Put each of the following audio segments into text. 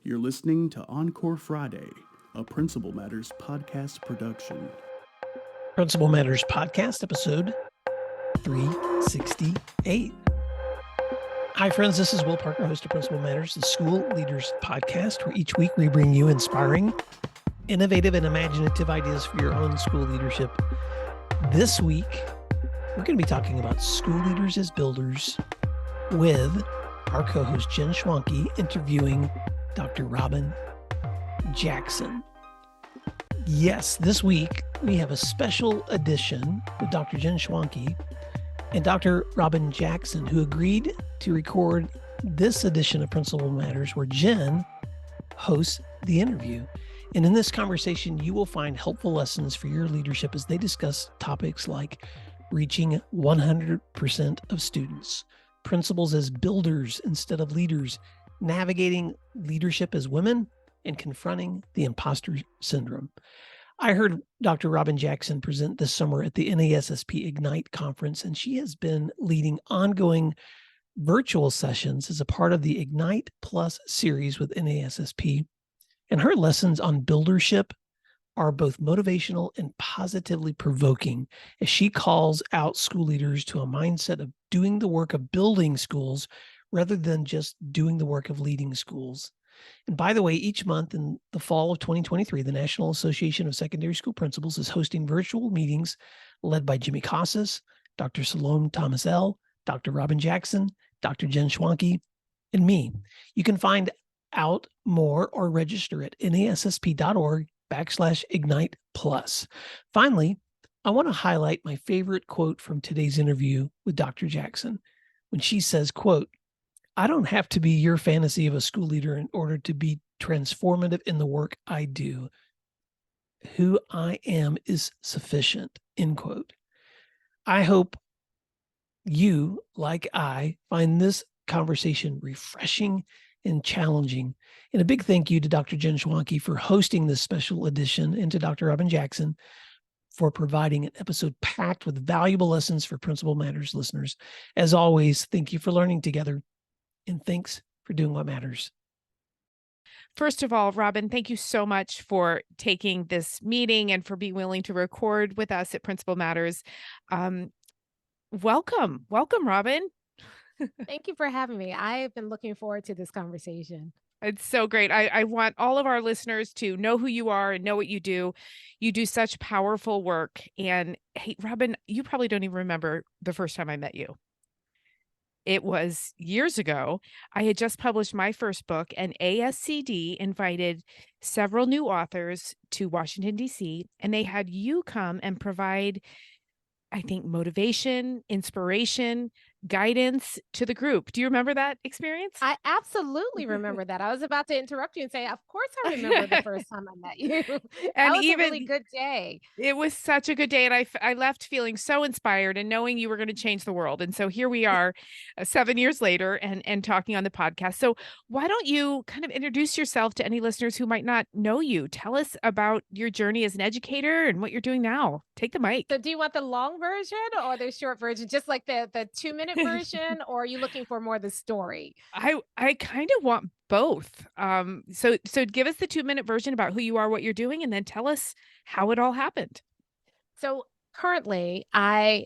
You're listening to Encore Friday, a Principal Matters podcast production. Principal Matters podcast, episode 368. Hi, friends. This is Will Parker, host of Principal Matters, the School Leaders podcast, where each week we bring you inspiring, innovative, and imaginative ideas for your own school leadership. This week, we're going to be talking about school leaders as builders with our co-host Jen Schwanke interviewing Dr. Robyn Jackson. Yes, this week we have a special edition with Dr. Jen Schwanke and Dr. Robyn Jackson, who agreed to record this edition of Principal Matters where Jen hosts the interview. And in this conversation, you will find helpful lessons for your leadership as they discuss topics like reaching 100% of students, principals as builders instead of leaders, navigating leadership as women, and confronting the imposter syndrome. I heard Dr. Robyn Jackson present this summer at the NASSP Ignite conference, and she has been leading ongoing virtual sessions as a part of the Ignite Plus series with NASSP. And her lessons on buildership are both motivational and positively provoking as she calls out school leaders to a mindset of doing the work of building schools rather than just doing the work of leading schools. And by the way, each month in the fall of 2023, the National Association of Secondary School Principals is hosting virtual meetings led by Jimmy Casas, Dr. Salome Thomas L., Dr. Robyn Jackson, Dr. Jen Schwanke, and me. You can find out more or register at nassp.org/Ignite Plus. Finally, I want to highlight my favorite quote from today's interview with Dr. Jackson when she says, quote, "I don't have to be your fantasy of a school leader in order to be transformative in the work I do. Who I am is sufficient," end quote. I hope you, like I, find this conversation refreshing and challenging. And a big thank you to Dr. Jen Schwanke for hosting this special edition and to Dr. Robyn Jackson for providing an episode packed with valuable lessons for Principal Matters listeners. As always, thank you for learning together. And thanks for doing what matters. First of all, Robyn, thank you so much for taking this meeting and for being willing to record with us at Principal Matters. Welcome, Robyn. Thank you for having me. I've been looking forward to this conversation. It's so great. I want all of our listeners to know who you are and know what you do. You do such powerful work. And hey, Robyn, you probably don't even remember the first time I met you. It was years ago. I had just published my first book, and ASCD invited several new authors to Washington, D.C., and they had you come and provide, I think, motivation, inspiration, guidance to the group. Do you remember that experience? I absolutely remember that. I was about to interrupt you and say, of course I remember the first time I met you. That was a really good day. It was such a good day. And I left feeling so inspired and knowing you were going to change the world. And so here we are 7 years later and talking on the podcast. So why don't you kind of introduce yourself to any listeners who might not know you? Tell us about your journey as an educator and what you're doing now. Take the mic. So do you want the long version or the short version? Just like the 2-minute version, or are you looking for more of the story? I kind of want both. So give us the 2-minute version about who you are, what you're doing, and then tell us how it all happened. So currently, I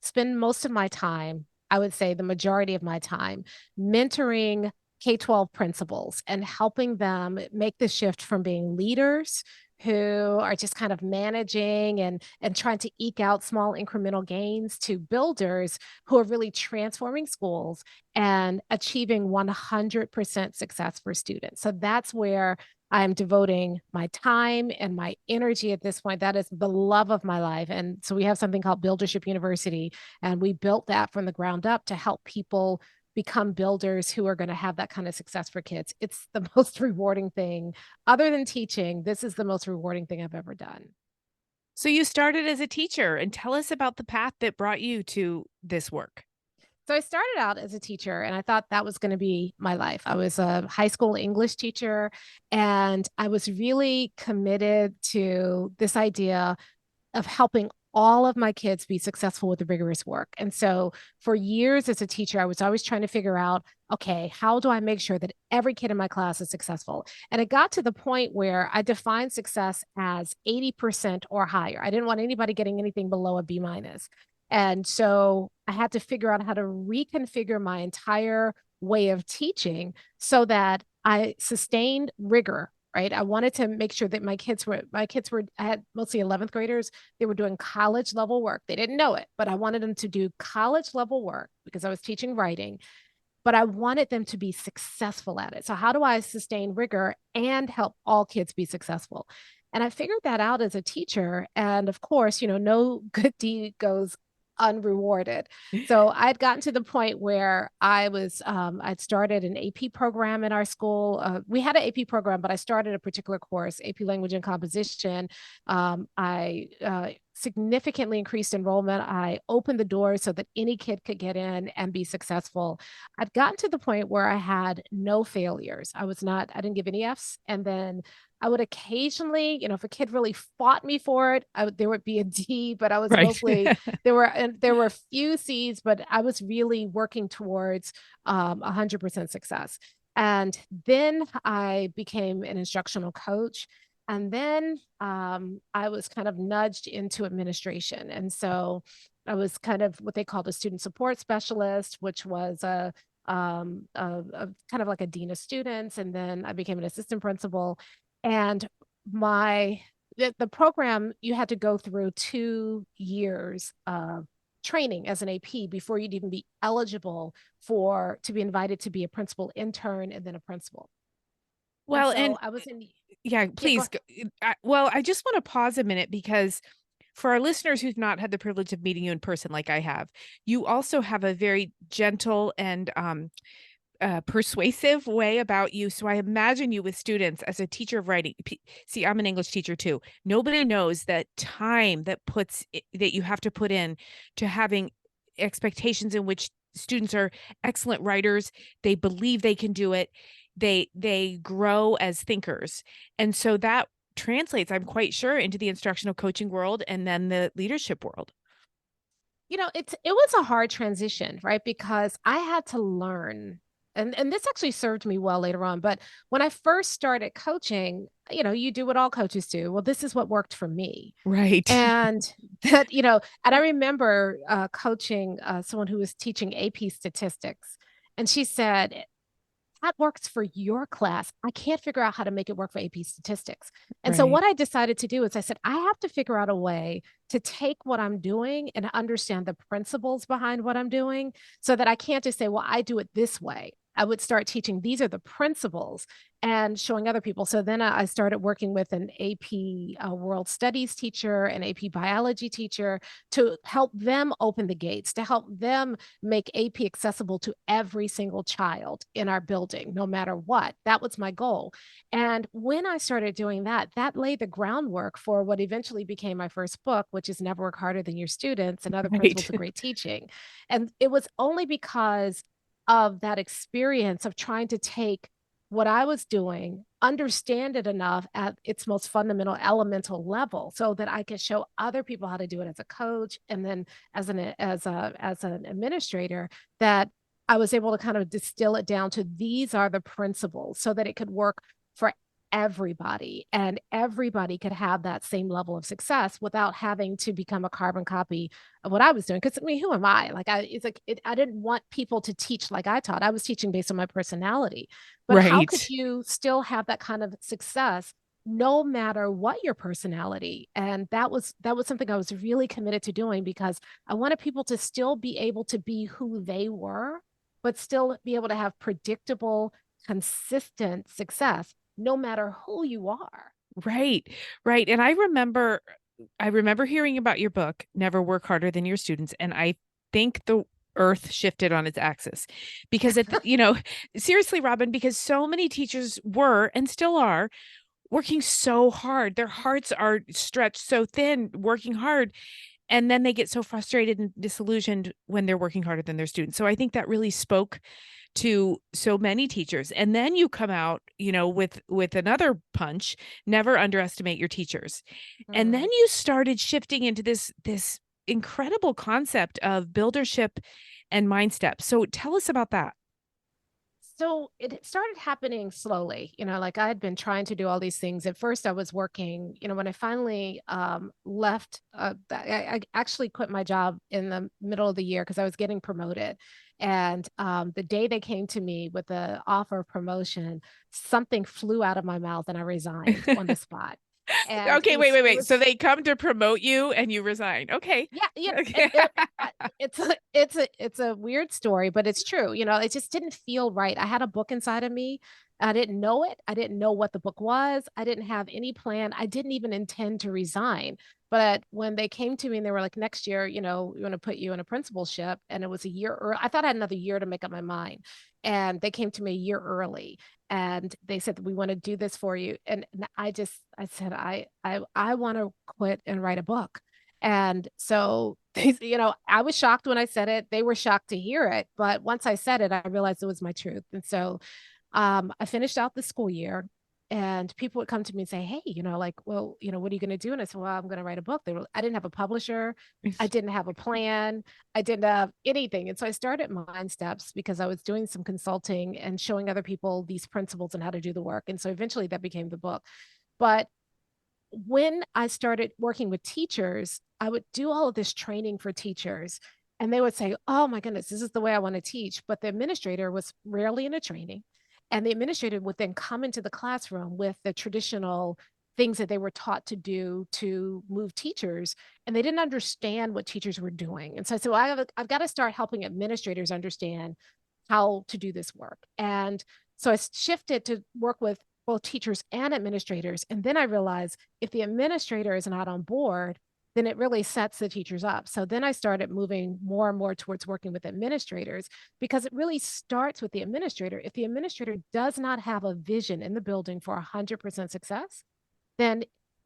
spend most of my time, I would say the majority of my time, mentoring K-12 principals and helping them make the shift from being leaders who are just kind of managing and trying to eke out small incremental gains to builders who are really transforming schools and achieving 100% success for students. So that's where I'm devoting my time and my energy at this point. That is the love of my life. And so we have something called Buildership University, and we built that from the ground up to help people become builders who are going to have that kind of success for kids. It's the most rewarding thing. Other than teaching, this is the most rewarding thing I've ever done. So you started as a teacher, and tell us about the path that brought you to this work. So I started out as a teacher, and I thought that was going to be my life. I was a high school English teacher, and I was really committed to this idea of helping all of my kids be successful with the rigorous work. And so for years as a teacher, I was always trying to figure out, okay, how do I make sure that every kid in my class is successful? And it got to the point where I defined success as 80% or higher. I didn't want anybody getting anything below a B minus. And so I had to figure out how to reconfigure my entire way of teaching so that I sustained rigor, right? I wanted to make sure that my kids were, I had mostly 11th graders. They were doing college level work. They didn't know it, but I wanted them to do college level work because I was teaching writing, but I wanted them to be successful at it. So how do I sustain rigor and help all kids be successful? And I figured that out as a teacher. And of course, no good deed goes unrewarded. So I'd gotten to the point where I'd started an AP program in our school. We had an AP program, but I started a particular course, AP Language and Composition. I significantly increased enrollment. I opened the doors so that any kid could get in and be successful. I'd gotten to the point where I had no failures. I didn't give any Fs. And then I would occasionally, if a kid really fought me for it, there would be a D, but I was Right. mostly, there were a few Cs, but I was really working towards 100% success. And then I became an instructional coach. And then I was kind of nudged into administration. And so I was kind of what they called a student support specialist, which was a kind of like a dean of students. And then I became an assistant principal. And the program, you had to go through 2 years of training as an AP before you'd even be eligible to be invited to be a principal intern and then a principal. Well, so and I was in. yeah, go please. Well, I just want to pause a minute because for our listeners who've not had the privilege of meeting you in person like I have, you also have a very gentle and persuasive way about you. So I imagine you with students as a teacher of writing. See, I'm an English teacher too. Nobody knows that time that you have to put in to having expectations in which students are excellent writers. They believe they can do it. They grow as thinkers. And so that translates, I'm quite sure, into the instructional coaching world and then the leadership world. It was a hard transition, right? Because I had to learn, and this actually served me well later on. But when I first started coaching, you do what all coaches do. Well, this is what worked for me. Right. And and I remember coaching someone who was teaching AP statistics. And she said, that works for your class. I can't figure out how to make it work for AP statistics. And so Right. what I decided to do is I said, I have to figure out a way to take what I'm doing and understand the principles behind what I'm doing so that I can't just say, well, I do it this way. I would start teaching, these are the principles and showing other people. So then I started working with an AP World Studies teacher, an AP Biology teacher to help them open the gates, to help them make AP accessible to every single child in our building, no matter what. That was my goal. And when I started doing that, that laid the groundwork for what eventually became my first book, which is Never Work Harder Than Your Students and Other Principles of Great Teaching. And it was only because of that experience of trying to take what I was doing, understand it enough at its most fundamental elemental level so that I could show other people how to do it as a coach and then as an administrator, that I was able to kind of distill it down to these are the principles so that it could work for everybody and everybody could have that same level of success without having to become a carbon copy of what I was doing. Because who am I? I didn't want people to teach like I taught. I was teaching based on my personality. But how could Right. you still have that kind of success no matter what your personality? And that was something I was really committed to doing because I wanted people to still be able to be who they were, but still be able to have predictable, consistent success no matter who you are. Right. Right. And I remember hearing about your book, Never Work Harder Than Your Students. And I think the earth shifted on its axis because seriously, Robyn, because so many teachers were and still are working so hard. Their hearts are stretched so thin, working hard. And then they get so frustrated and disillusioned when they're working harder than their students. So I think that really spoke to so many teachers. And then you come out, with another punch, never underestimate your teachers. And then you started shifting into this incredible concept of buildership and mind step. So tell us about that. So it started happening slowly, like I had been trying to do all these things. At first I was working, when I finally left, I actually quit my job in the middle of the year because I was getting promoted. And the day they came to me with the offer of promotion, something flew out of my mouth and I resigned on the spot. And Okay, it was, wait. So they come to promote you and you resign. Okay. yeah, Okay. it's a weird story, but it's true. It just didn't feel right. I had a book inside of me. I didn't know it. I didn't know what the book was. I didn't have any plan. I didn't even intend to resign. But when they came to me and they were like, next year, we want to put you in a principalship, and it was a year early. I thought I had another year to make up my mind. And they came to me a year early and they said, we want to do this for you. And I said, I want to quit and write a book. And so they, I was shocked when I said it. They were shocked to hear it. But once I said it, I realized it was my truth. And so I finished out the school year, and people would come to me and say, hey, well, what are you going to do? And I said, well, I'm going to write a book. I didn't have a publisher. I didn't have a plan. I didn't have anything. And so I started Mind Steps because I was doing some consulting and showing other people these principles and how to do the work. And so eventually that became the book. But when I started working with teachers, I would do all of this training for teachers, and they would say, oh my goodness, this is the way I want to teach. But the administrator was rarely in a training. And the administrator would then come into the classroom with the traditional things that they were taught to do to move teachers. And they didn't understand what teachers were doing. And so I said, well, I've got to start helping administrators understand how to do this work. And so I shifted to work with both teachers and administrators. And then I realized if the administrator is not on board, then it really sets the teachers up. So then I started moving more and more towards working with administrators, because it really starts with the administrator. If the administrator does not have a vision in the building for 100% success, then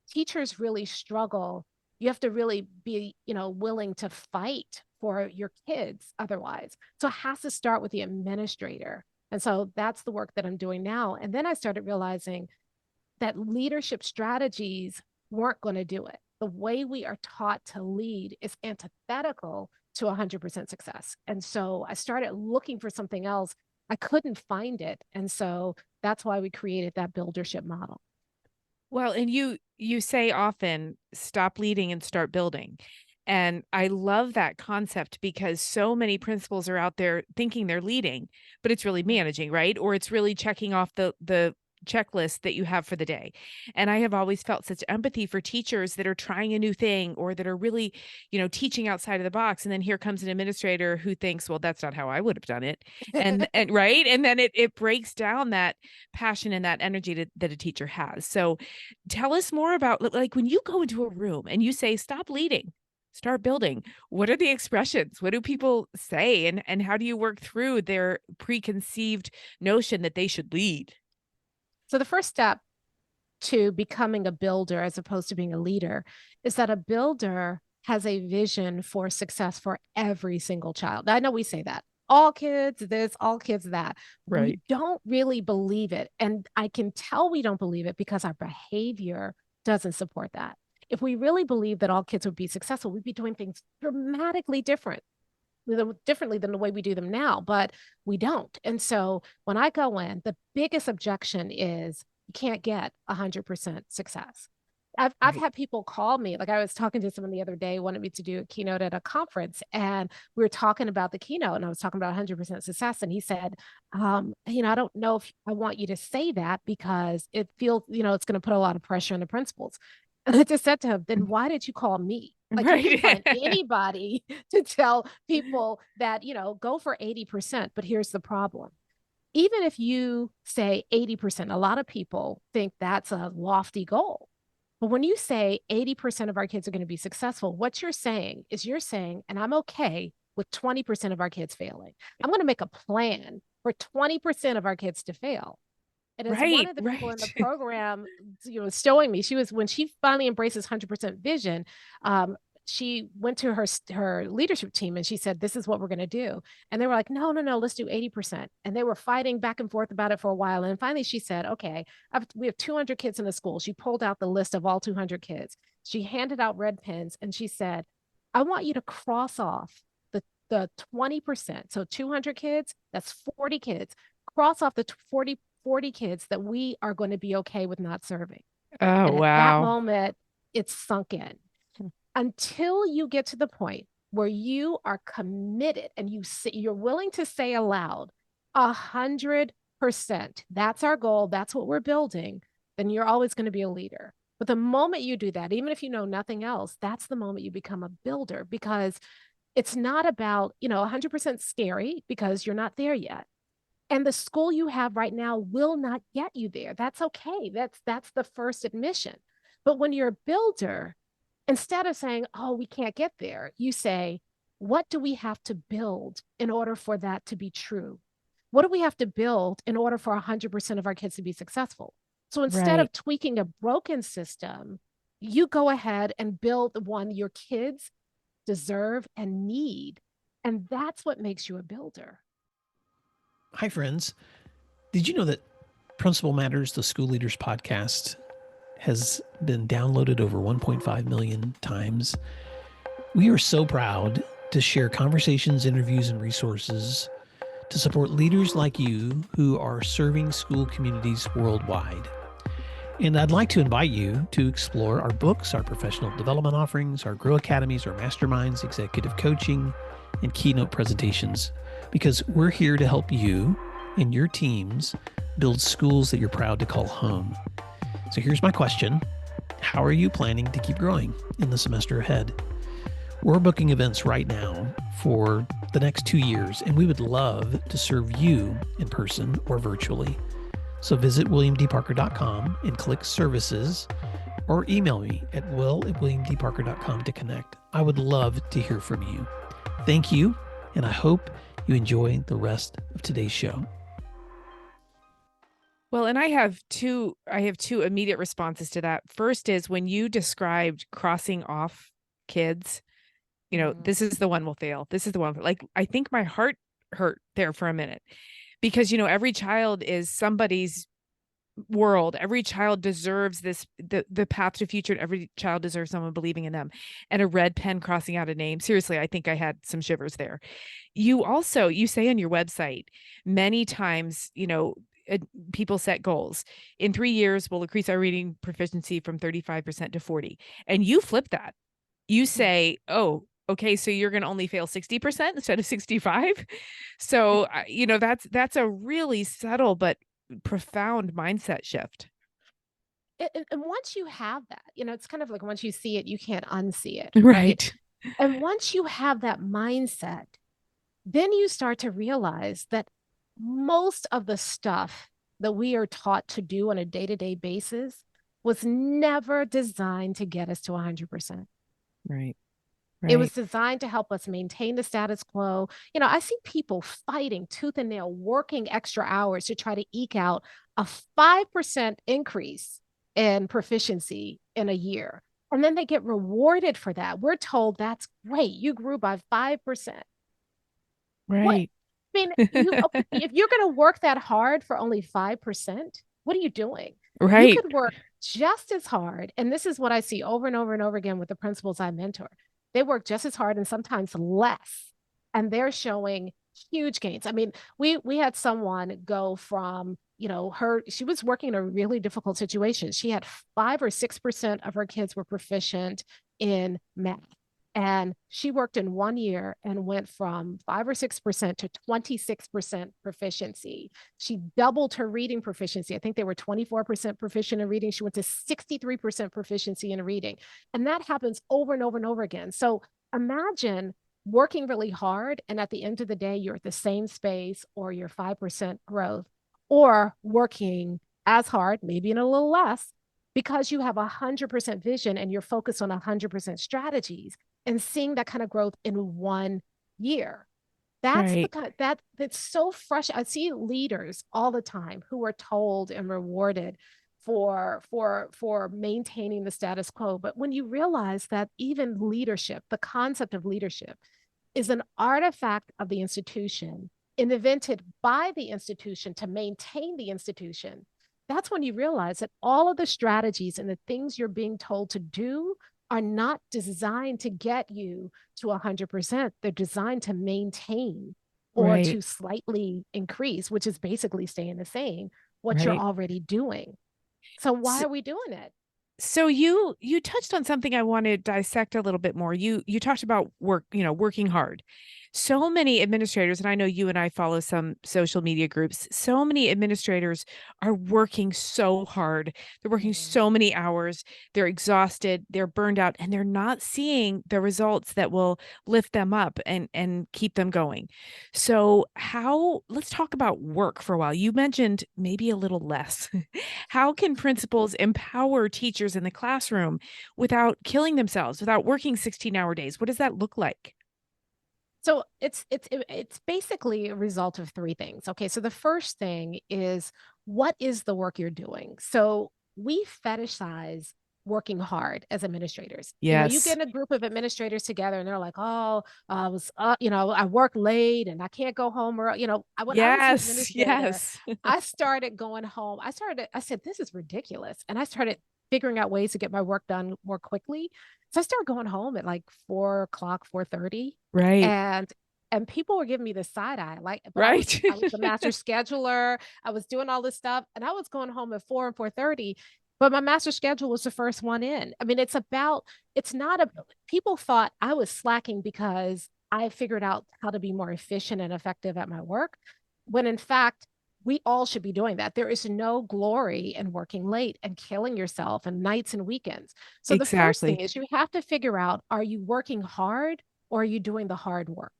teachers really struggle. You have to really be, willing to fight for your kids otherwise. So it has to start with the administrator. And so that's the work that I'm doing now. And then I started realizing that leadership strategies weren't going to do it. The way we are taught to lead is antithetical to 100% success. And so I started looking for something else. I couldn't find it. And so that's why we created that buildership model. Well, and you say often, stop leading and start building. And I love that concept because so many principals are out there thinking they're leading, but it's really managing, right? Or it's really checking off the checklist that you have for the day. And I have always felt such empathy for teachers that are trying a new thing or that are really, teaching outside of the box. And then here comes an administrator who thinks, well, that's not how I would have done it. And right. And then it breaks down that passion and that energy that a teacher has. So tell us more about, like, when you go into a room and you say, stop leading, start building. What are the expressions? What do people say? And how do you work through their preconceived notion that they should lead? So the first step to becoming a builder as opposed to being a leader is that a builder has a vision for success for every single child. I know we say that. All kids this, all kids that. Right. We don't really believe it. And I can tell we don't believe it because our behavior doesn't support that. If we really believe that all kids would be successful, we'd be doing things dramatically differently than the way we do them now, but we don't. And so when I go in, the biggest objection is you can't get 100% success. I've had people call me, like I was talking to someone the other day, wanted me to do a keynote at a conference, and we were talking about the keynote, and I was talking about 100% success. And he said, I don't know if I want you to say that because it feels, it's going to put a lot of pressure on the principals. And I just said to him, then why did you call me? Like, right. You can find anybody to tell people that, go for 80%. But here's the problem. Even if you say 80%, a lot of people think that's a lofty goal. But when you say 80% of our kids are going to be successful, what you're saying is and I'm okay with 20% of our kids failing. I'm going to make a plan for 20% of our kids to fail. And as one of the people in the program, showing me, when she finally embraces 100% vision, she went to her leadership team and she said, this is what we're going to do. And they were like, no, let's do 80%. And they were fighting back and forth about it for a while. And finally she said, okay, we have 200 kids in the school. She pulled out the list of all 200 kids. She handed out red pens and she said, I want you to cross off the 20%. So 200 kids, that's 40 kids. Cross off the 40 kids that we are going to be okay with not serving. Oh, and at that wow. moment, it's sunk in. Until you get to the point where you are committed and you're willing to say aloud, 100%, that's our goal, that's what we're building, then you're always going to be a leader. But the moment you do that, even if you know nothing else, that's the moment you become a builder, because it's not about, 100% scary because you're not there yet. And the school you have right now will not get you there. That's okay. That's the first admission. But when you're a builder, instead of saying, oh, we can't get there, you say, what do we have to build in order for that to be true? What do we have to build in order for 100% of our kids to be successful? So instead of tweaking a broken system, you go ahead and build the one your kids deserve and need. And that's what makes you a builder. Hi, friends. Did you know that Principal Matters, the School Leaders Podcast, has been downloaded over 1.5 million times? We are so proud to share conversations, interviews, and resources to support leaders like you who are serving school communities worldwide. And I'd like to invite you to explore our books, our professional development offerings, our Grow Academies, our masterminds, executive coaching, and keynote presentations, because we're here to help you and your teams build schools that you're proud to call home. So here's my question. How are you planning to keep growing in the semester ahead? We're booking events right now for the next 2 years, and we would love to serve you in person or virtually. So visit williamdparker.com and click services, or email me at will@williamdparker.com to connect. I would love to hear from you. Thank you, and I hope you enjoy the rest of today's show. Well, and I have two immediate responses to that. First is when you described crossing off kids, this is the one will fail. This is the one. Like, I think my heart hurt there for a minute, because, every child is somebody's world. Every child deserves the path to future. Every child deserves someone believing in them. And a red pen crossing out a name. Seriously, I think I had some shivers there. You say on your website many times, people set goals. In 3 years, we'll increase our reading proficiency from 35% to 40. And you flip that. You say, oh, okay, so you're going to only fail 60% instead of 65. So, that's a really subtle but profound mindset shift. And once you have that, it's kind of like once you see it, you can't unsee it. Right. And once you have that mindset, then you start to realize that most of the stuff that we are taught to do on a day-to-day basis was never designed to get us to 100%. Right. It was designed to help us maintain the status quo. I see people fighting tooth and nail, working extra hours to try to eke out a 5% increase in proficiency in a year. And then they get rewarded for that. We're told that's great. You grew by 5%. Right. If you're going to work that hard for only 5%, what are you doing? Right. You could work just as hard. And this is what I see over and over and over again with the principals I mentor. They work just as hard and sometimes less, and they're showing huge gains. I mean, we had someone go from, she was working in a really difficult situation. She had 5 or 6% of her kids were proficient in math. And she worked in 1 year and went from 5 or 6% to 26% proficiency. She doubled her reading proficiency. I think they were 24% proficient in reading. She went to 63% proficiency in reading. And that happens over and over and over again. So imagine working really hard, and at the end of the day, you're at the same space or you're 5% growth, or working as hard, maybe in a little less, because you have 100% vision and you're focused on 100% strategies, and seeing that kind of growth in 1 year. That's right. That's so fresh. I see leaders all the time who are told and rewarded for maintaining the status quo. But when you realize that even leadership, the concept of leadership, is an artifact of the institution, invented by the institution to maintain the institution, that's when you realize that all of the strategies and the things you're being told to do are not designed to get you to 100%. They're designed to maintain or to Right. slightly increase, which is basically staying the same, what you're Right. already doing. So why So, are we doing it? so you touched on something I want to dissect a little bit more. You talked about work, working hard. So many administrators, and I know you and I follow some social media groups, so many administrators are working so hard. They're working Mm. so many hours. They're exhausted, they're burned out, and they're not seeing the results that will lift them up and keep them going. So let's talk about work for a while. You mentioned maybe a little less. How can principals empower teachers in the classroom without killing themselves, without working 16-hour days? What does that look like? So it's basically a result of three things. Okay, so the first thing is, what is the work you're doing? So we fetishize working hard as administrators. You Yes. get a group of administrators together and they're like, "Oh, I work late and I can't go home." Or, when I was an Yes. administrator, Yes. I started going home. I said, "This is ridiculous," and I started figuring out ways to get my work done more quickly. So I started going home at like 4 o'clock, 4:30, Right. and people were giving me the side eye, like, but Right. I was the master scheduler. I was doing all this stuff, and I was going home at 4 and 4:30. But my master schedule was the first one in. I mean, it's not a, people thought I was slacking because I figured out how to be more efficient and effective at my work, when in fact, we all should be doing that. There is no glory in working late and killing yourself and nights and weekends. So the first thing Exactly. is, you have to figure out, are you working hard or are you doing the hard work?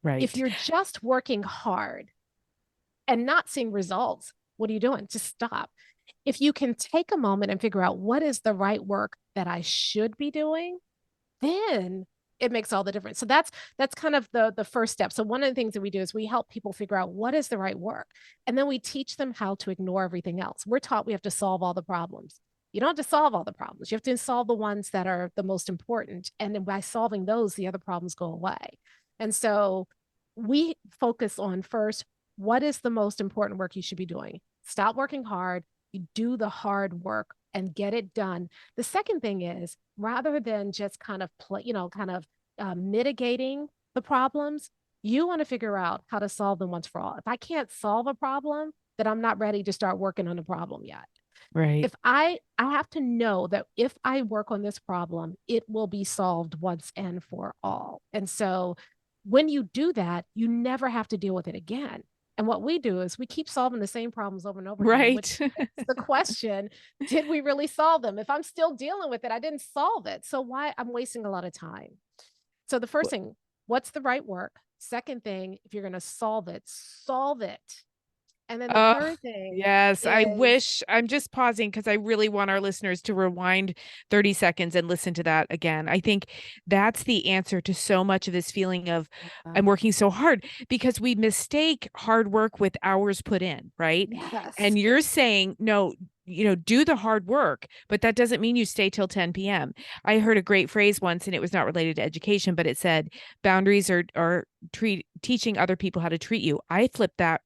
If Right. you're just working hard and not seeing results, what are you doing? Just stop. If you can take a moment and figure out what is the right work that I should be doing, then it makes all the difference. So that's kind of the first step. So one of the things that we do is we help people figure out what is the right work, and then we teach them how to ignore everything else. We're taught we have to solve all the problems. You don't have to solve all the problems. You have to solve the ones that are the most important, and then by solving those, the other problems go away. And so we focus on, first, what is the most important work you should be doing? Stop working hard. You do the hard work and get it done. The second thing is, rather than just kind of mitigating the problems, you want to figure out how to solve them once for all. If I can't solve a problem, then I'm not ready to start working on the problem yet. Right. If I have to know that if I work on this problem, it will be solved once and for all. And so when you do that, you never have to deal with it again. And what we do is we keep solving the same problems over and over again, which Right. begs the question, did we really solve them? If I'm still dealing with it, I didn't solve it. So why I'm wasting a lot of time? So the first thing, what's the right work? Second thing, if you're going to solve it, solve it. And then the Oh, third thing yes. I is, wish I'm just pausing because I really want our listeners to rewind 30 seconds and listen to that again. I think that's the answer to so much of this feeling of I'm working so hard, because we mistake hard work with hours put in, right? yes. And you're saying, no, do the hard work, but that doesn't mean you stay till 10 p.m. I heard a great phrase once, and it was not related to education, but it said boundaries are teaching other people how to treat you. I flipped that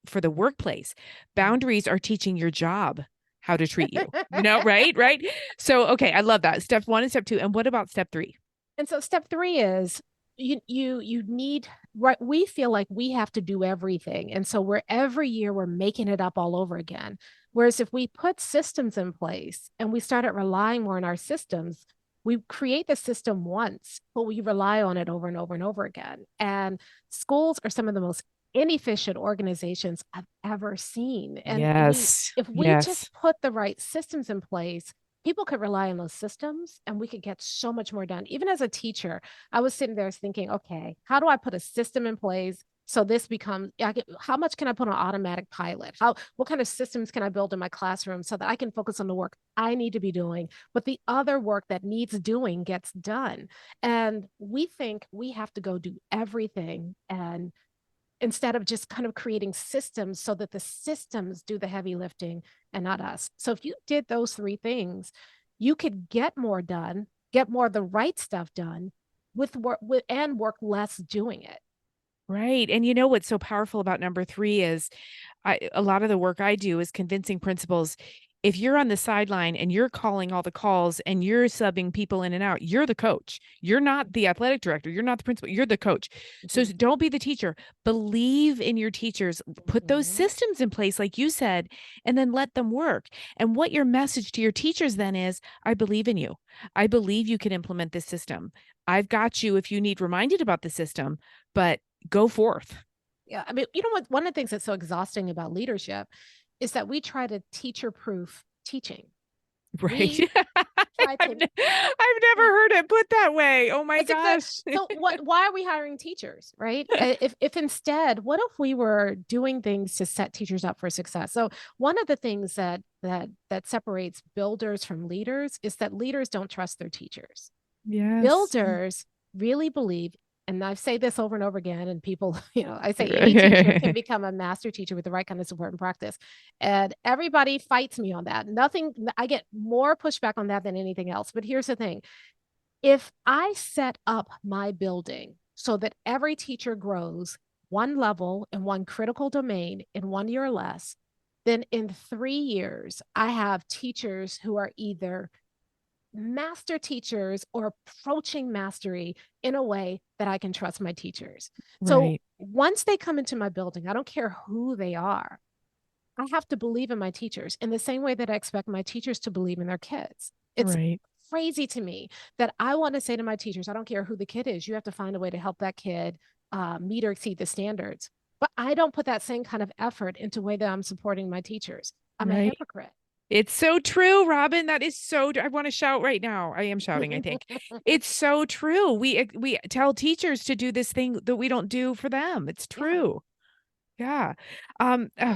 for the workplace. Boundaries are teaching your job how to treat you. Right? Right. So, okay, I love that. Step 1 and step 2. And what about step 3? And so step 3 is, you need, right, we feel like we have to do everything. And so every year we're making it up all over again. Whereas if we put systems in place and we started relying more on our systems, we create the system once, but we rely on it over and over and over again. And schools are some of the most inefficient organizations I've ever seen. And Yes. if we Yes. just put the right systems in place, people could rely on those systems and we could get so much more done. Even as a teacher, I was sitting there thinking, okay, how do I put a system in place so this becomes, how much can I put on automatic pilot? What kind of systems can I build in my classroom so that I can focus on the work I need to be doing, but the other work that needs doing gets done? And we think we have to go do everything. And instead of just kind of creating systems so that the systems do the heavy lifting and not us. So if you did those three things, you could get more done, get more of the right stuff done and work less doing it. Right. And you know what's so powerful about number 3 is a lot of the work I do is convincing principals. If you're on the sideline and you're calling all the calls and you're subbing people in and out, you're the coach. You're not the athletic director. You're not the principal. You're the coach. So don't be the teacher. Believe in your teachers. Put those systems in place, like you said, and then let them work. And what your message to your teachers then is, I believe in you. I believe you can implement this system. I've got you if you need reminded about the system, but go forth. Yeah. I mean, you know what? One of the things that's so exhausting about leadership is that we try to teacher-proof teaching. Right. I've never heard it put that way. Oh my gosh. So why are we hiring teachers, right? If instead, what if we were doing things to set teachers up for success? So one of the things that separates builders from leaders is that leaders don't trust their teachers. Yes. Builders really believe, and I say this over and over again, and people, I say any teacher can become a master teacher with the right kind of support and practice. And everybody fights me on that. I get more pushback on that than anything else. But here's the thing. If I set up my building so that every teacher grows one level in one critical domain in 1 year or less, then in 3 years, I have teachers who are either master teachers or approaching mastery in a way that I can trust my teachers. So once they come into my building, I don't care who they are, I have to believe in my teachers in the same way that I expect my teachers to believe in their kids. It's crazy to me that I want to say to my teachers, I don't care who the kid is, you have to find a way to help that kid meet or exceed the standards. But I don't put that same kind of effort into the way that I'm supporting my teachers. I'm a hypocrite. It's so true, Robyn. That is so, I want to shout right now. I am shouting, I think. It's so true. We tell teachers to do this thing that we don't do for them. It's true. Yeah.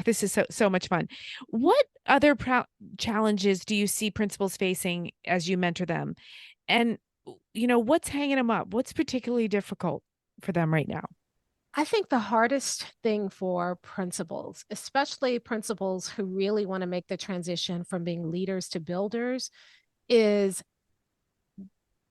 This is so much fun. What other challenges do you see principals facing as you mentor them? And, what's hanging them up? What's particularly difficult for them right now? I think the hardest thing for principals, especially principals who really want to make the transition from being leaders to builders, is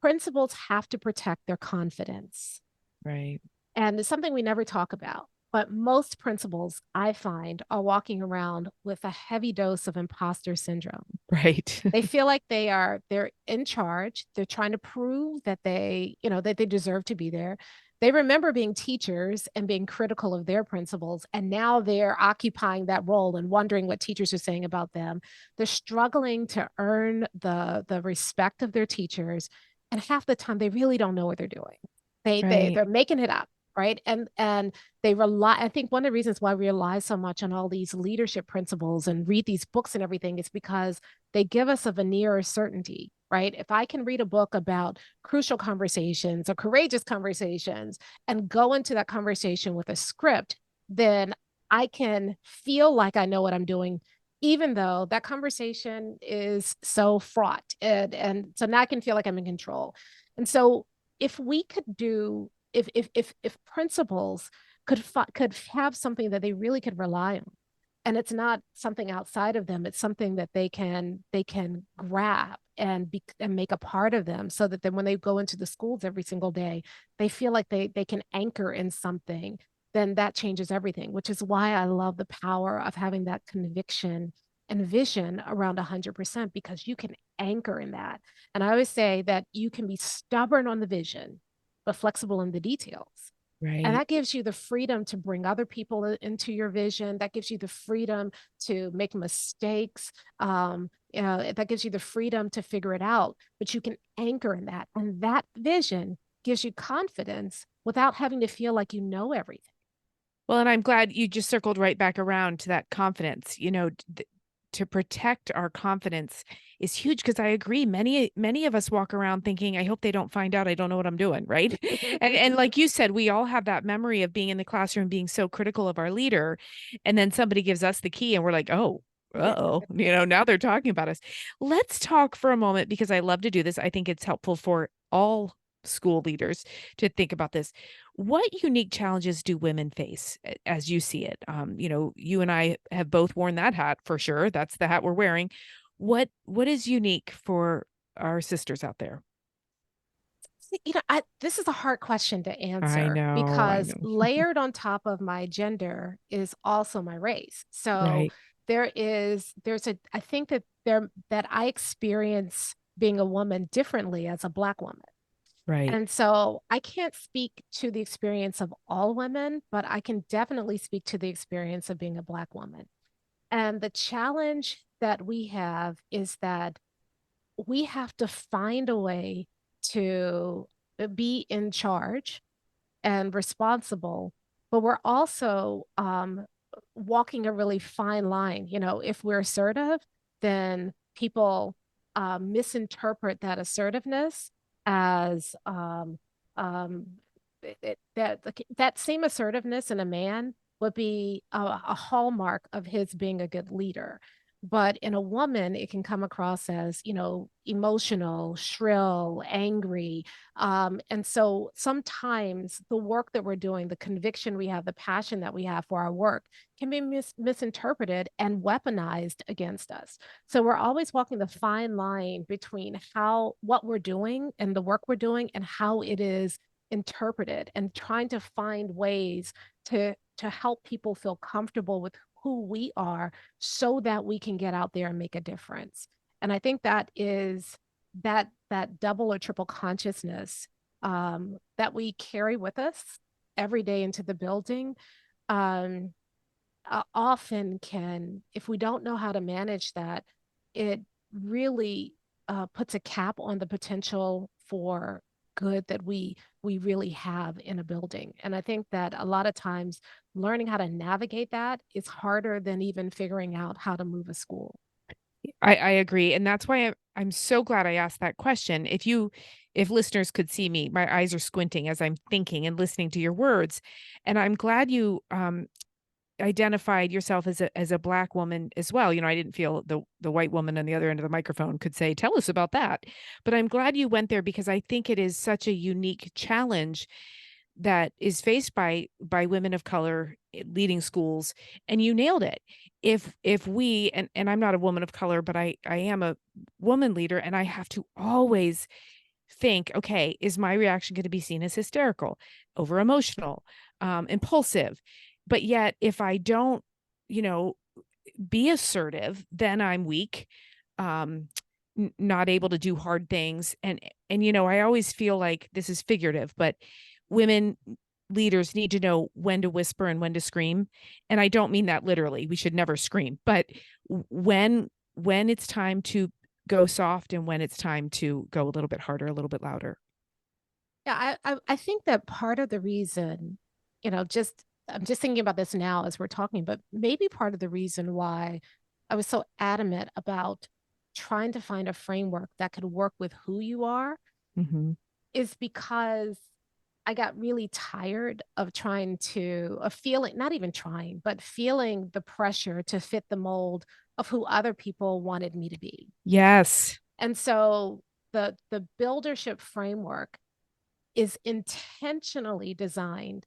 principals have to protect their confidence. Right. And it's something we never talk about. But most principals, I find, are walking around with a heavy dose of imposter syndrome. Right. They feel like they're in charge. They're trying to prove that that they deserve to be there. They remember being teachers and being critical of their principals, and now they're occupying that role and wondering what teachers are saying about them. They're struggling to earn the respect of their teachers, and half the time they really don't know what they're doing. They're making it up, right? And they rely. I think one of the reasons why we rely so much on all these leadership principles and read these books and everything is because they give us a veneer of certainty. Right? If I can read a book about crucial conversations or courageous conversations and go into that conversation with a script, then I can feel like I know what I'm doing, even though that conversation is so fraught. And so now I can feel like I'm in control. And so if principals could have something that they really could rely on, and it's not something outside of them, it's something that they can grab and make a part of them, so that then when they go into the schools every single day, they feel like they can anchor in something, then that changes everything, which is why I love the power of having that conviction and vision around 100%, because you can anchor in that. And I always say that you can be stubborn on the vision, but flexible in the details. Right. And that gives you the freedom to bring other people into your vision. That gives you the freedom to make mistakes. That gives you the freedom to figure it out, but you can anchor in that. And that vision gives you confidence without having to feel like you know everything. Well, and I'm glad you just circled right back around to that confidence. To protect our confidence is huge, because I agree. Many of us walk around thinking, I hope they don't find out I don't know what I'm doing. Right. and like you said, we all have that memory of being in the classroom, being so critical of our leader. And then somebody gives us the key and we're like, oh, uh-oh, now they're talking about us. Let's talk for a moment, because I love to do this. I think it's helpful for all school leaders to think about this. What unique challenges do women face as you see it? You and I have both worn that hat for sure. That's the hat we're wearing. What is unique for our sisters out there? This is a hard question to I answer know, I because know. layered on top of my gender is also my race. So Right, I think that I experience being a woman differently as a Black woman. right. And so I can't speak to the experience of all women, but I can definitely speak to the experience of being a Black woman. And the challenge that we have is that we have to find a way to be in charge and responsible, but we're also walking a really fine line. If we're assertive, then people misinterpret that assertiveness as that same assertiveness in a man would be a hallmark of his being a good leader. But in a woman, it can come across as, emotional, shrill, angry. And so sometimes the work that we're doing, the conviction we have, the passion that we have for our work can be misinterpreted and weaponized against us. So we're always walking the fine line between what we're doing and the work we're doing and how it is interpreted, and trying to find ways to help people feel comfortable with who we are so that we can get out there and make a difference. And I think that is that double or triple consciousness that we carry with us every day into the building, um, often can, if we don't know how to manage that, it really puts a cap on the potential for good that we really have in a building. And I think that a lot of times learning how to navigate that is harder than even figuring out how to move a school. I agree. And that's why I'm so glad I asked that question. If listeners could see me, my eyes are squinting as I'm thinking and listening to your words. And I'm glad you identified yourself as a Black woman as well. I didn't feel the white woman on the other end of the microphone could say, tell us about that. But I'm glad you went there because I think it is such a unique challenge that is faced by women of color leading schools, and you nailed it. If we, and I'm not a woman of color, but I am a woman leader, and I have to always think, okay, is my reaction going to be seen as hysterical, over emotional, impulsive? But yet if I don't, be assertive, then I'm weak, um not able to do hard things. And I always feel like this is figurative, but women leaders need to know when to whisper and when to scream. And I don't mean that literally. We should never scream, but when it's time to go soft and when it's time to go a little bit harder, a little bit louder. Yeah, I think that part of the reason, just I'm just thinking about this now as we're talking, but maybe part of the reason why I was so adamant about trying to find a framework that could work with who you are Hmm. is because I got really tired of of feeling, not even trying, but feeling the pressure to fit the mold of who other people wanted me to be. Yes. And so the buildership framework is intentionally designed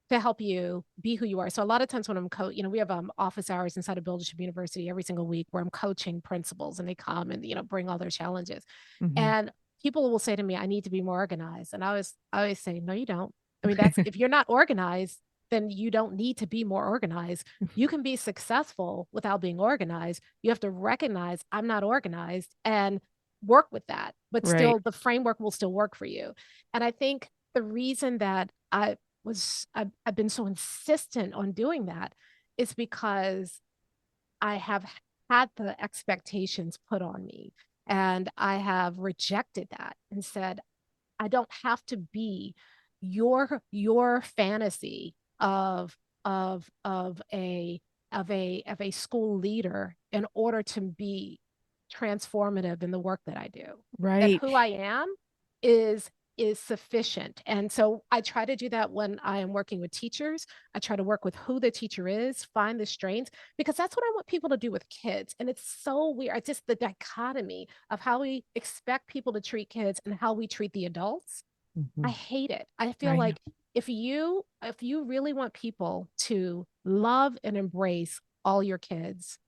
to help you be who you are. So a lot of times when we have office hours inside of Buildership University every single week where I'm coaching principals and they come and, bring all their challenges. Hmm. And people will say to me, I need to be more organized. And I always say, no, you don't. I mean, if you're not organized, then you don't need to be more organized. You can be successful without being organized. You have to recognize I'm not organized and work with that, but Right. still the framework will still work for you. And I think the reason that I've been so insistent on doing that is because I have had the expectations put on me, and I have rejected that and said, I don't have to be your fantasy of a school leader in order to be transformative in the work that I do. That Right. who I am is is sufficient. And so I try to do that when I am working with teachers. I try to work with who the teacher is, find the strengths, because that's what I want people to do with kids. And it's so weird. It's just the dichotomy of how we expect people to treat kids and how we treat the adults Mhm. I hate it. I feel I know. like if you really want people to love and embrace all your kids,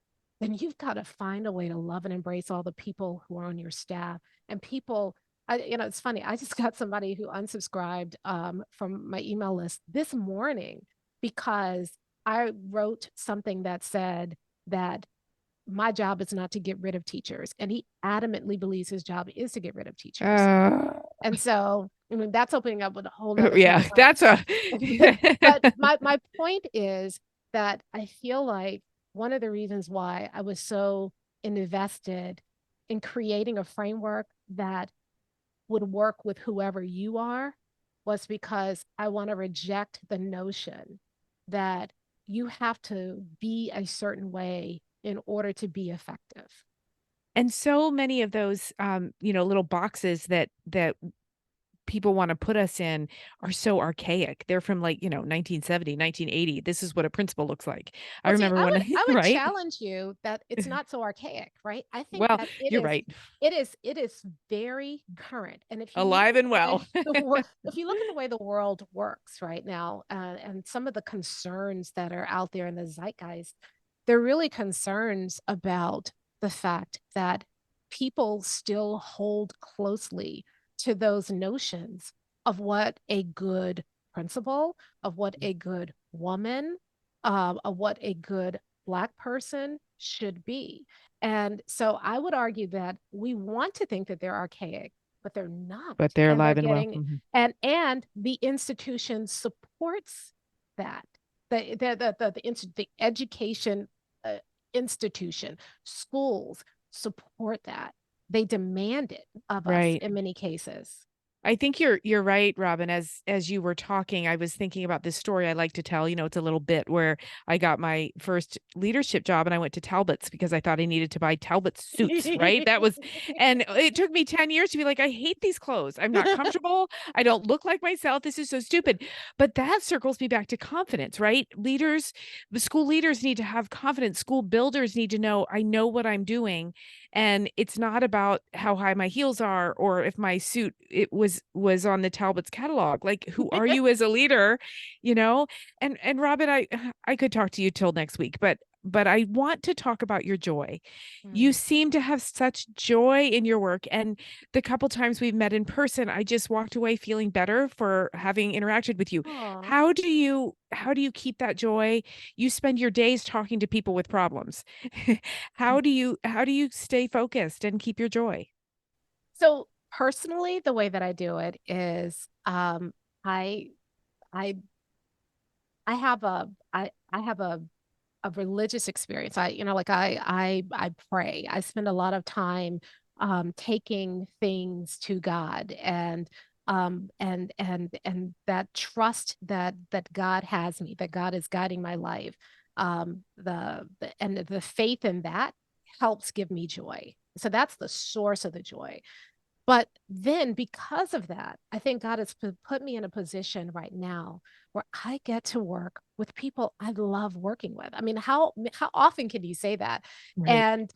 then you've got to find a way to love and embrace all the people who are on your staff and people. It's funny. I just got somebody who unsubscribed from my email list this morning because I wrote something that said that my job is not to get rid of teachers, and he adamantly believes his job is to get rid of teachers. And so, I mean, that's opening up with a whole nother can Yeah, of that's a worms. But my point is that I feel like one of the reasons why I was so invested in creating a framework that would work with whoever you are was because I want to reject the notion that you have to be a certain way in order to be effective. and so many of those little boxes that people want to put us in are so archaic. They're from 1970, 1980. This is what a principal looks like. I Well, see, remember when I would right? challenge you that it's not so archaic, right? I think Well, that you're right. it is very current. And if you look Alive at and the way well. if you look at the way the world works right now, and some of the concerns that are out there in the zeitgeist, they're really concerns about the fact that people still hold closely to those notions of what a good principal, of what a good woman, of what a good Black person should be. And so I would argue that we want to think that they're archaic, but they're not. But they're And they're alive and well. getting, Mhm. and the institution supports that. The education uh, institution, schools support that. They demand it of us Right. in many cases. I think you're right, Robin. As you were talking, I was thinking about this story I like to tell. It's a little bit where I got my first leadership job and I went to Talbot's because I thought I needed to buy Talbot's suits, right? And it took me 10 years to be like, I hate these clothes. I'm not comfortable. I don't look like myself. This is so stupid. But that circles me back to confidence, right? The school leaders need to have confidence. School builders need to know, I know what I'm doing. And it's not about how high my heels are or if my suit it was on the Talbot's catalog. Like, who are you as a leader? You know? And Robin, I could talk to you till next week, but I want to talk about your joy. You seem to have such joy in your work. And the couple times we've met in person, I just walked away feeling better for having interacted with you. Aw. How do you keep that joy? You spend your days talking to people with problems. How do you stay focused and keep your joy? So personally, the way that I do it is I I I have I have a religious experience. I pray. I spend a lot of time taking things to God and that trust that God has me, that God is guiding my life. And the faith in that helps give me joy. So that's the source of the joy. But then because of that, I think God has put me in a position right now where I get to work with people I love working with. I mean, how often can you say that? Right. And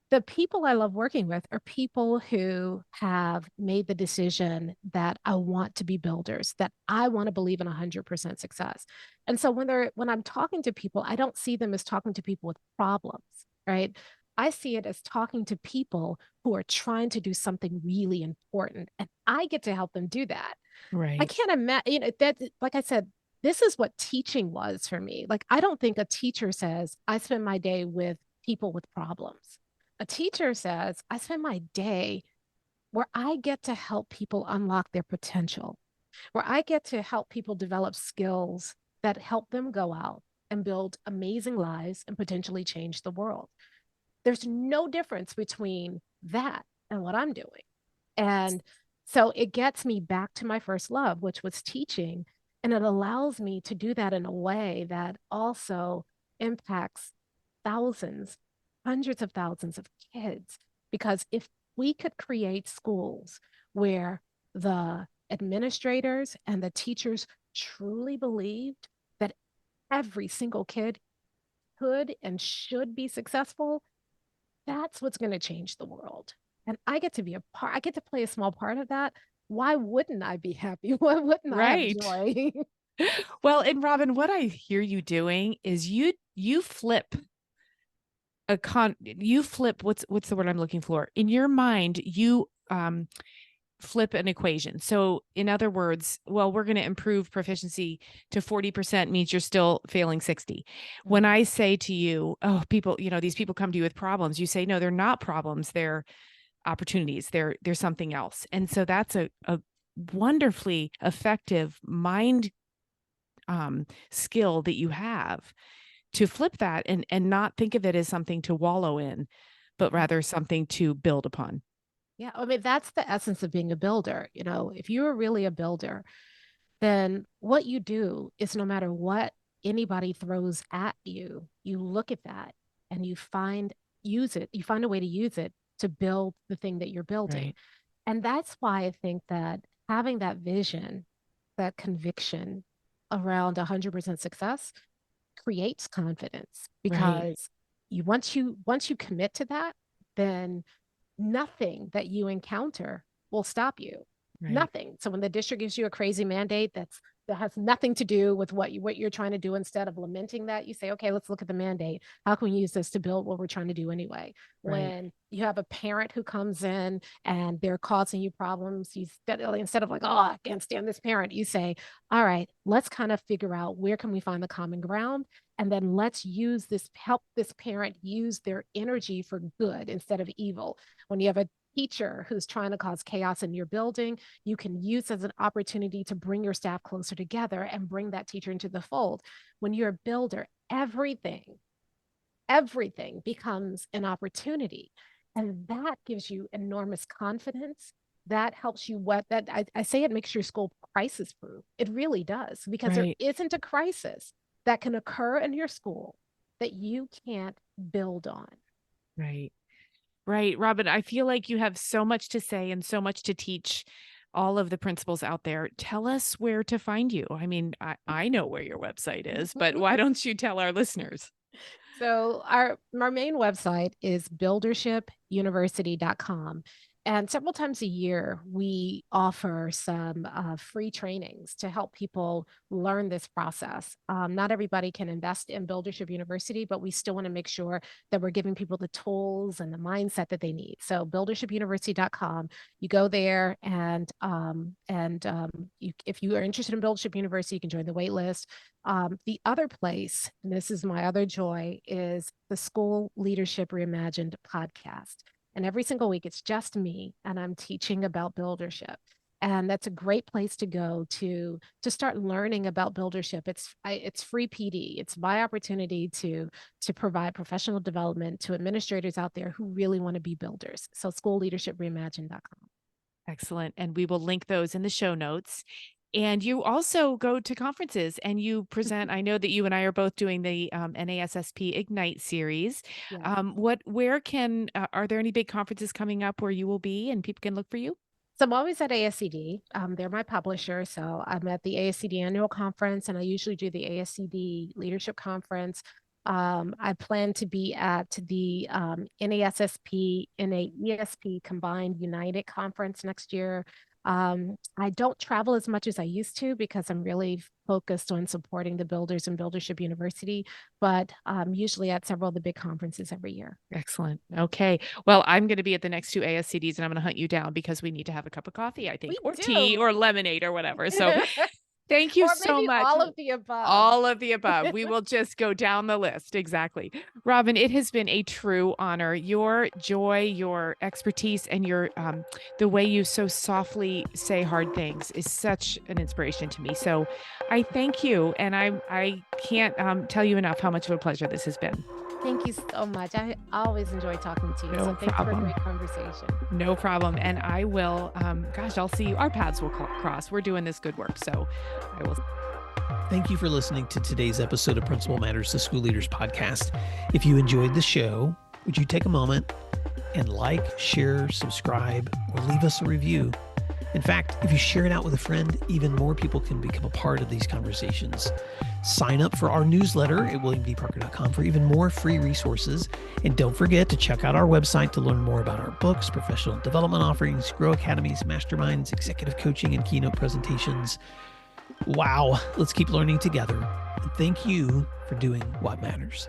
the people I love working with are people who have made the decision that I want to be builders, that I want to believe in 100% success. And so when I'm talking to people, I don't see them as talking to people with problems, right? I see it as talking to people who are trying to do something really important, and I get to help them do that. I Right. can't imagine, that, like I said, this is what teaching was for me. Like, I don't think a teacher says, I spend my day with people with problems. A teacher says, I spend my day where I get to help people unlock their potential, where I get to help people develop skills that help them go out and build amazing lives and potentially change the world. There's no difference between that and what I'm doing. And so it gets me back to my first love, which was teaching. And it allows me to do that in a way that also impacts thousands, hundreds of thousands of kids. Because if we could create schools where the administrators and the teachers truly believed that every single kid could and should be successful, that's what's going to change the world. And I get to be a part, I get to play a small part of that. why wouldn't I be happy? Why wouldn't I have Right. joy? Well, and Robyn, what I hear you doing is you flip you flip what's the word I'm looking for? In your mind, you flip an equation. So in other words, well, we're going to improve proficiency to 40% means you're still failing 60. When I say to you, oh, people, these people come to you with problems, you say, no, they're not problems. They're opportunities. They're something else. And so that's a wonderfully effective mind skill that you have to flip that and not think of it as something to wallow in, but rather something to build upon. Yeah, I mean, that's the essence of being a builder. If you're really a builder, then what you do is no matter what anybody throws at you, you look at that and you find a way to use it to build the thing that you're building. Right. And that's why I think that having that vision, that conviction around 100% success creates confidence, Right. because once you commit to that, then nothing that you encounter will stop you. Right. Nothing. So when the district gives you a crazy mandate that has nothing to do with what you're trying to do, instead of lamenting that, you say, okay, let's look at the mandate. How can we use this to build what we're trying to do anyway? Right. When you have a parent who comes in and they're causing you problems, instead of like, oh, I can't stand this parent, you say, all right, let's kind of figure out where can we find the common ground, and then let's help this parent use their energy for good instead of evil. When you have a teacher who's trying to cause chaos in your building, you can use as an opportunity to bring your staff closer together and bring that teacher into the fold. When you're a builder, everything becomes an opportunity. And that gives you enormous confidence. That helps you I say it makes your school crisis proof. It really does, because there isn't a crisis that can occur in your school that you can't build on. Right. Right. Robyn, I feel like you have so much to say and so much to teach all of the principals out there. Tell us where to find you. I mean, I know where your website is, but why don't you tell our listeners? So our main website is buildershipuniversity.com. And several times a year, we offer some free trainings to help people learn this process. Not everybody can invest in Buildership University, but we still want to make sure that we're giving people the tools and the mindset that they need. So buildershipuniversity.com, you go there, and if you are interested in Buildership University, you can join the wait list. The other place, and this is my other joy, is the School Leadership Reimagined podcast. And every single week, it's just me, and I'm teaching about buildership. And that's a great place to go to start learning about buildership. It's free PD. It's my opportunity to provide professional development to administrators out there who really want to be builders. So schoolleadershipreimagined.com. Excellent. And we will link those in the show notes. And you also go to conferences and you present. I know that you and I are both doing the NASSP Ignite series. Yes. Are there any big conferences coming up where you will be and people can look for you? So I'm always at ASCD. They're my publisher. So I'm at the ASCD annual conference, and I usually do the ASCD leadership conference. I plan to be at the NASSP, NAESP Combined United Conference next year. I don't travel as much as I used to because I'm really focused on supporting the builders and Buildership University, but I'm usually at several of the big conferences every year. Excellent. Okay. Well, I'm going to be at the next two ASCDs and I'm going to hunt you down because we need to have a cup of coffee, I think, or tea or lemonade or whatever. So thank you so much. All of the above. All of the above. We will just go down the list. Exactly. Robyn, it has been a true honor. Your joy, your expertise, and your the way you so softly say hard things is such an inspiration to me. So I thank you. And I can't tell you enough how much of a pleasure this has been. Thank you so much. I always enjoy talking to you. So thanks for a great conversation. No problem. And I will, I'll see you. Our paths will cross. We're doing this good work. So I will. Thank you for listening to today's episode of Principal Matters, the School Leaders Podcast. If you enjoyed the show, would you take a moment and like, share, subscribe, or leave us a review? In fact, if you share it out with a friend, even more people can become a part of these conversations. Sign up for our newsletter at williamdparker.com for even more free resources. And don't forget to check out our website to learn more about our books, professional development offerings, Grow Academies, masterminds, executive coaching, and keynote presentations. Wow, let's keep learning together. And thank you for doing what matters.